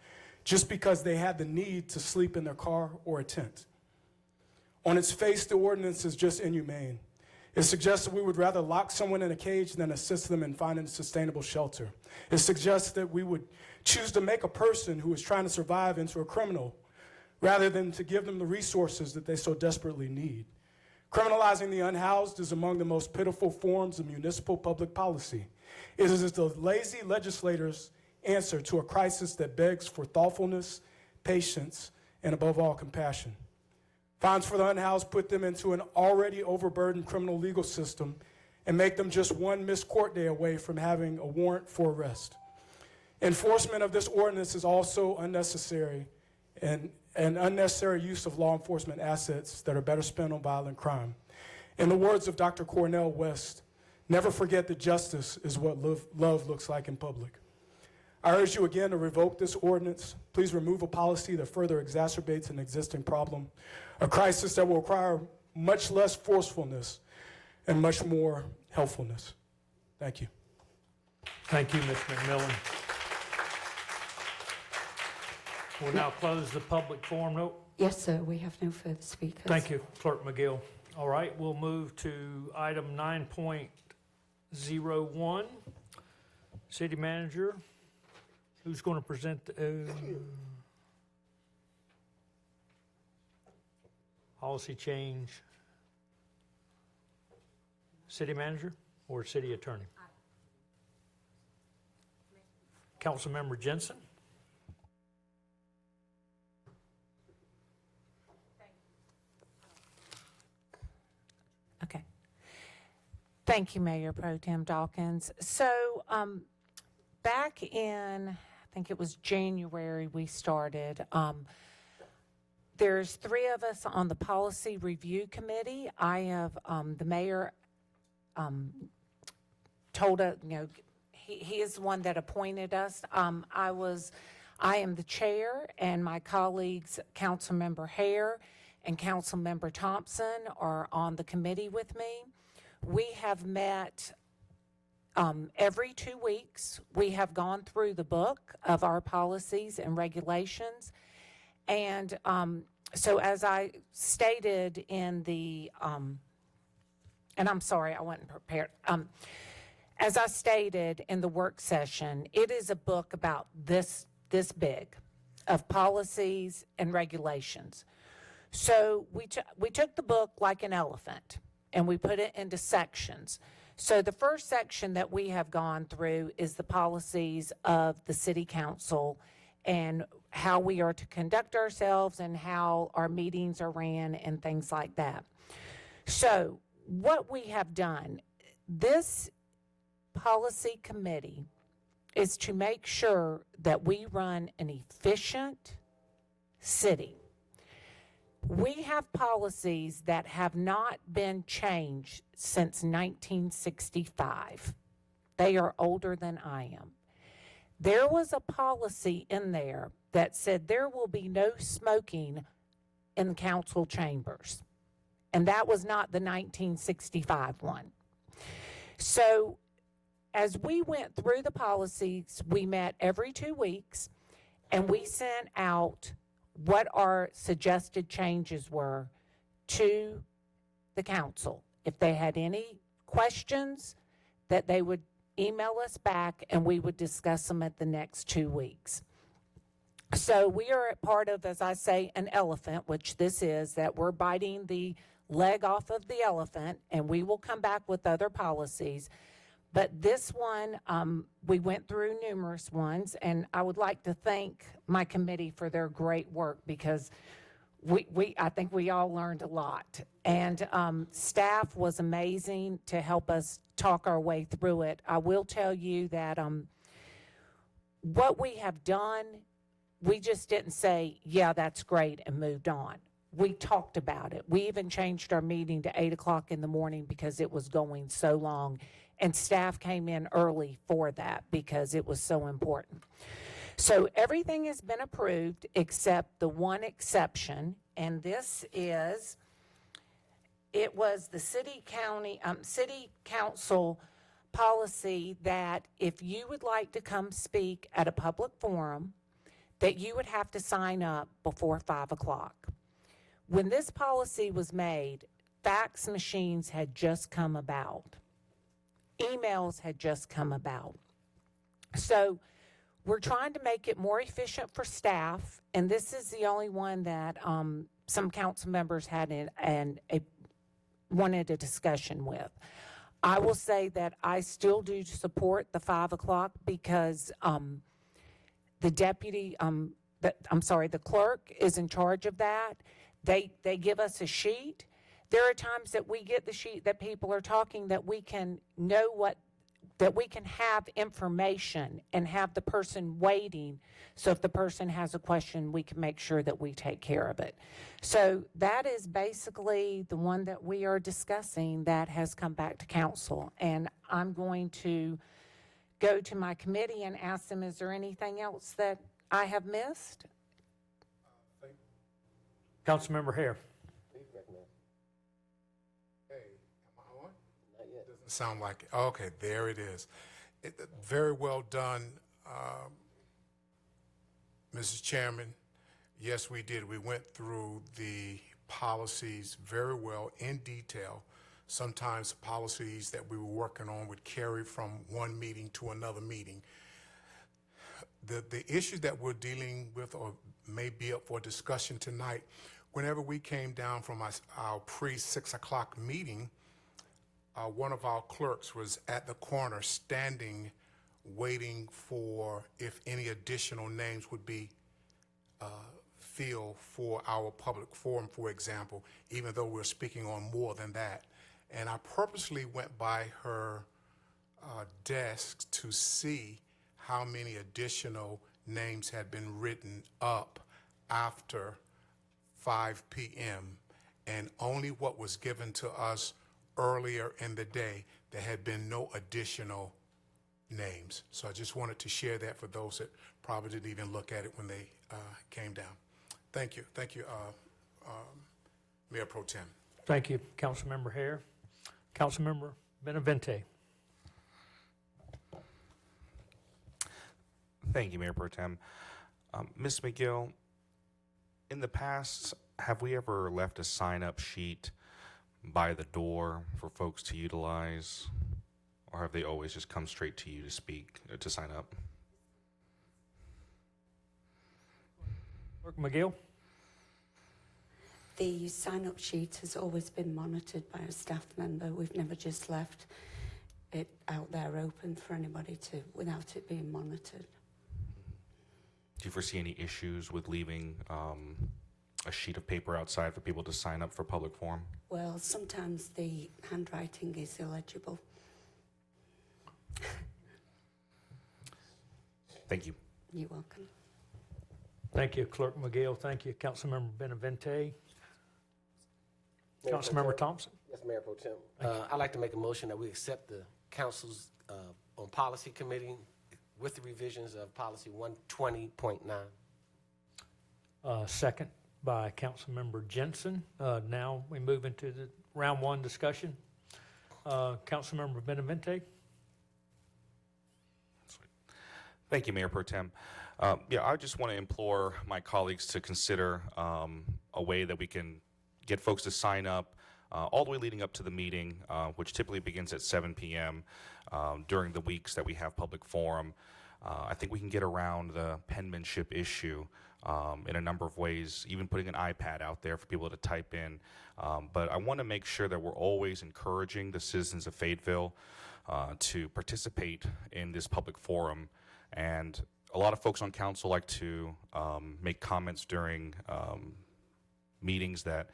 just because they had the need to sleep in their car or a tent? On its face, the ordinance is just inhumane. It suggests that we would rather lock someone in a cage than assist them in finding sustainable shelter. It suggests that we would choose to make a person who is trying to survive into a criminal rather than to give them the resources that they so desperately need. Criminalizing the unhoused is among the most pitiful forms of municipal public policy. It is the lazy legislators' answer to a crisis that begs for thoughtfulness, patience, and above all, compassion. Fines for the unhoused put them into an already overburdened criminal legal system and make them just one missed court day away from having a warrant for arrest. Enforcement of this ordinance is also unnecessary and an unnecessary use of law enforcement assets that are better spent on violent crime. In the words of Dr. Cornel West, never forget that justice is what love looks like in public. I urge you again to revoke this ordinance. Please remove a policy that further exacerbates an existing problem, a crisis that will require much less forcefulness and much more helpfulness. Thank you. Thank you, Ms. McMillan. We'll now close the public forum. No, Yes, sir, we have no further speakers. thank you, Clerk McGill. All right, we'll move to item 9.01. City Manager, who's going to present the policy change? City Manager or City Attorney? Councilmember Jensen? Okay. Thank you, Mayor Pro Tem Dawkins. So, back in, I think it was January, we started. There's three of us on the Policy Review Committee. I have, the mayor told us, he is the one that appointed us. I am the chair, and my colleagues, Councilmember Hare and Councilmember Thompson, are on the committee with me. We have met every 2 weeks. We have gone through the book of our policies and regulations. And so as I stated in the, and I'm sorry, I wasn't prepared. As I stated in the work session, it is a book about this big of policies and regulations. So we took the book like an elephant and we put it into sections. So the first section that we have gone through is the policies of the city council and how we are to conduct ourselves and how our meetings are ran and things like that. So what we have done, this policy committee is to make sure that we run an efficient city. We have policies that have not been changed since 1965. They are older than I am. There was a policy in there that said there will be no smoking in council chambers. And that was not the 1965 one. So as we went through the policies, we met every 2 weeks and we sent out what our suggested changes were to the council. If they had any questions, that they would email us back and we would discuss them at the next 2 weeks. So we are at part of, as I say, an elephant, which this is, that we're biting the leg off of the elephant, and we will come back with other policies. But this one, we went through numerous ones, and I would like to thank my committee for their great work because I think we all learned a lot. And staff was amazing to help us talk our way through it. I will tell you that what we have done, we just didn't say, yeah, that's great, and moved on. We talked about it. We even changed our meeting to 8 o'clock in the morning because it was going so long. And staff came in early for that because it was so important. So everything has been approved except the one exception, and this is, it was the city council policy that if you would like to come speak at a public forum, that you would have to sign up before 5 o'clock. When this policy was made, fax machines had just come about. Emails had just come about. So we're trying to make it more efficient for staff, and this is the only one that some council members had wanted a discussion with. I will say that I still do support the 5 o'clock because the the clerk is in charge of that. They give us a sheet. There are times that we get the sheet that people are talking that we can know that we can have information and have the person waiting. So if the person has a question, we can make sure that we take care of it. So that is basically the one that we are discussing that has come back to council. And I'm going to go to my committee and ask them, is there anything else that I have missed? Councilmember Hare. Doesn't sound like it. Okay, there it is. Very well done, Mrs. Chairman. Yes, we did. We went through the policies very well in detail. Sometimes policies that we were working on would carry from one meeting to another meeting. The issue that we're dealing with or may be up for discussion tonight, whenever we came down from our pre-6 o'clock meeting, one of our clerks was at the corner standing, waiting for if any additional names would be filled for our public forum, for example, even though we're speaking on more than that. And I purposely went by her desk to see how many additional names had been written up after 5 p.m. and only what was given to us earlier in the day. There had been no additional names. So I just wanted to share that for those that probably didn't even look at it when they came down. Thank you. Thank you, Mayor Pro Tem. Thank you, Councilmember Hare. Councilmember Benavente. Thank you, Mayor Pro Tem. Ms. McGill, in the past, have we ever left a sign-up sheet by the door for folks to utilize, or have they always just come straight to you to speak, to sign up? Clerk McGill. The sign-up sheet has always been monitored by a staff member. We've never just left it out there open for anybody to, without it being monitored. Do you foresee any issues with leaving a sheet of paper outside for people to sign up for public forum? Well, sometimes the handwriting is illegible. Thank you. You're welcome. Thank you, Clerk McGill. Thank you, Councilmember Benavente. Councilmember Thompson. Yes, Mayor Pro Tem. I'd like to make a motion that we accept the council's on policy committee with the revisions of policy 120.9. Second by Councilmember Jensen. Now we move into the round one discussion. Councilmember Benavente. Thank you, Mayor Pro Tem. I just want to implore my colleagues to consider a way that we can get folks to sign up all the way leading up to the meeting, which typically begins at 7 p.m. During the weeks that we have public forum. I think we can get around the penmanship issue in a number of ways, even putting an iPad out there for people to type in. But I want to make sure that we're always encouraging the citizens of Fayetteville to participate in this public forum. And a lot of folks on council like to make comments during meetings that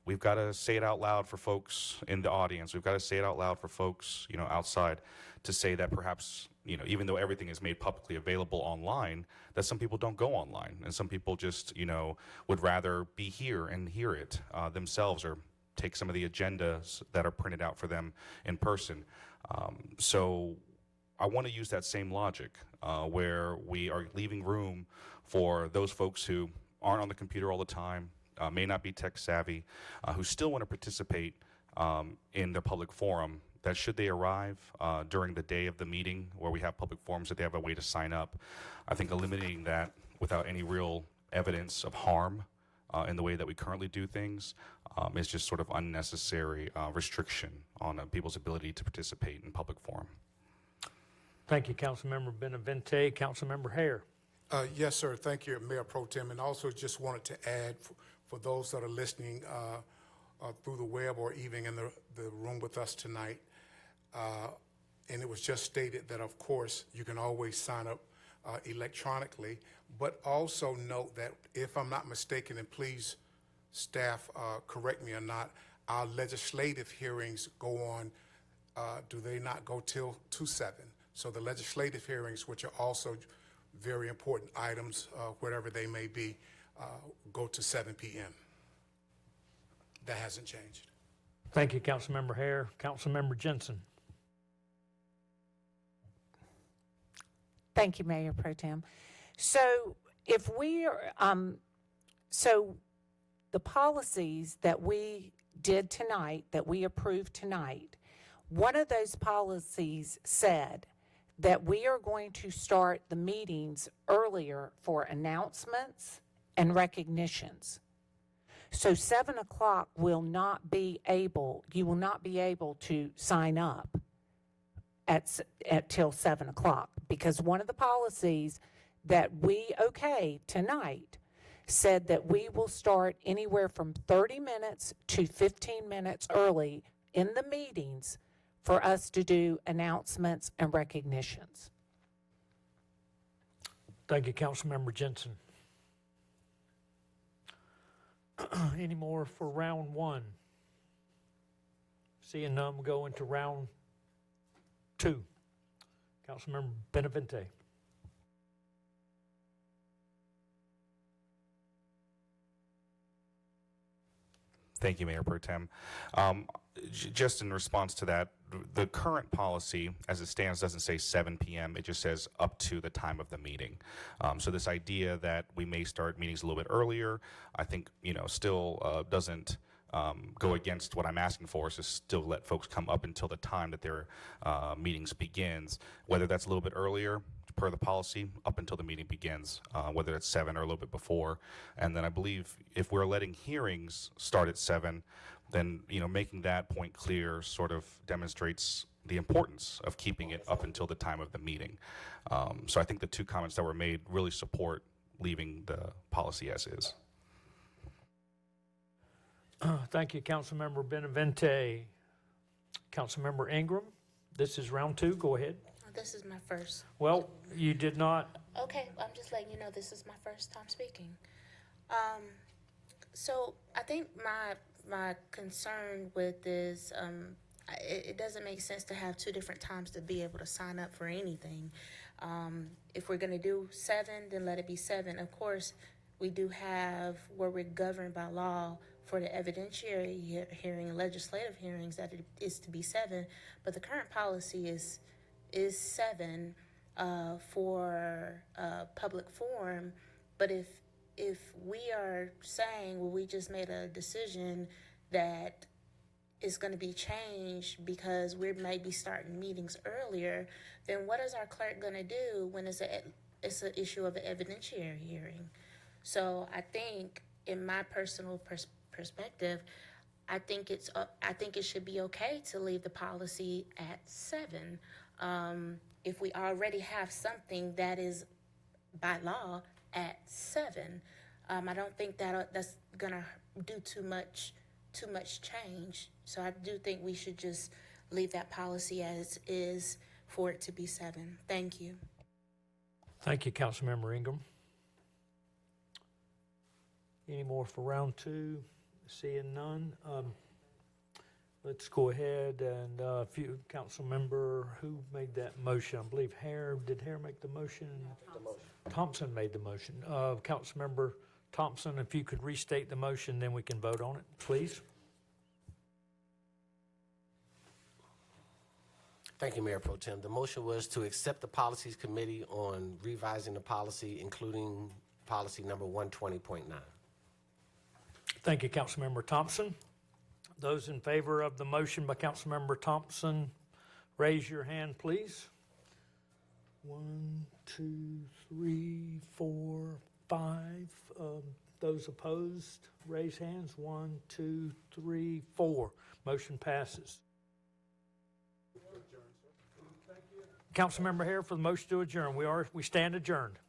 we've got to say it out loud for folks in the audience. We've got to say it out loud for folks, outside, to say that perhaps, even though everything is made publicly available online, that some people don't go online, and some people just, would rather be here and hear it themselves, or take some of the agendas that are printed out for them in person. So I want to use that same logic where we are leaving room for those folks who aren't on the computer all the time, may not be tech savvy, who still want to participate in the public forum, that should they arrive during the day of the meeting where we have public forums, that they have a way to sign up. I think eliminating that without any real evidence of harm in the way that we currently do things is just sort of unnecessary restriction on people's ability to participate in public forum. Thank you, Councilmember Benavente. Councilmember Hare. Yes, sir. Thank you, Mayor Pro Tem. And also just wanted to add, for those that are listening through the web or even in the room with us tonight, and it was just stated that, of course, you can always sign up electronically, but also note that, if I'm not mistaken, and please, staff, correct me or not, our legislative hearings go on, do they not go till 2/7? So the legislative hearings, which are also very important items, whatever they may be, go to 7 p.m. That hasn't changed. Thank you, Councilmember Hare. Councilmember Jensen. Thank you, Mayor Pro Tem. So if we are, so the policies that we did tonight, that we approved tonight, one of those policies said that we are going to start the meetings earlier for announcements and recognitions. So 7 o'clock will not be able, you will not be able to sign up at till 7 o'clock, because one of the policies that we okayed tonight said that we will start anywhere from 30 minutes to 15 minutes early in the meetings for us to do announcements and recognitions. Thank you, Councilmember Jensen. Any more for round one? Seeing none, we'll go into round two. Councilmember Benavente. Thank you, Mayor Pro Tem. Just in response to that, the current policy, as it stands, doesn't say 7 p.m. It just says up to the time of the meeting. So this idea that we may start meetings a little bit earlier, I think, still doesn't go against what I'm asking for, is to still let folks come up until the time that their meetings begins. Whether that's a little bit earlier, per the policy, up until the meeting begins, whether it's 7 or a little bit before. And then I believe if we're letting hearings start at 7, then making that point clear sort of demonstrates the importance of keeping it up until the time of the meeting. So I think the two comments that were made really support leaving the policy as is. Thank you, Councilmember Benavente. Councilmember Ingram, this is round two. Go ahead. This is my first. Well, you did not. Okay, I'm just letting you know this is my first time speaking. So I think my concern with this, it doesn't make sense to have two different times to be able to sign up for anything. If we're going to do 7, then let it be 7. Of course, we do have where we're governed by law for the evidentiary hearing, legislative hearings, that it is to be 7, but the current policy is 7 for public forum. But if we are saying, well, we just made a decision that is going to be changed because we may be starting meetings earlier, then what is our clerk going to do when it's an issue of an evidentiary hearing? So I think, in my personal perspective, I think it should be okay to leave the policy at 7. If we already have something that is by law at 7, I don't think that's gonna do too much change. So I do think we should just leave that policy as is for it to be 7. Thank you. Thank you, Councilmember Ingram. Any more for round 2? Seeing none. Let's go ahead and council member who made that motion? I believe did Hare make the motion? Thompson made the motion. Councilmember Thompson, if you could restate the motion, then we can vote on it, please. Thank you, Mayor Pro Tem. The motion was to accept the Policies Committee on revising the policy, including policy number 120.9. Thank you, Councilmember Thompson. Those in favor of the motion by Councilmember Thompson, raise your hand, please. 1, 2, 3, 4, 5. Those opposed, raise hands. 1, 2, 3, 4. Motion passes. Councilmember Hare for the motion to adjourn. We stand adjourned.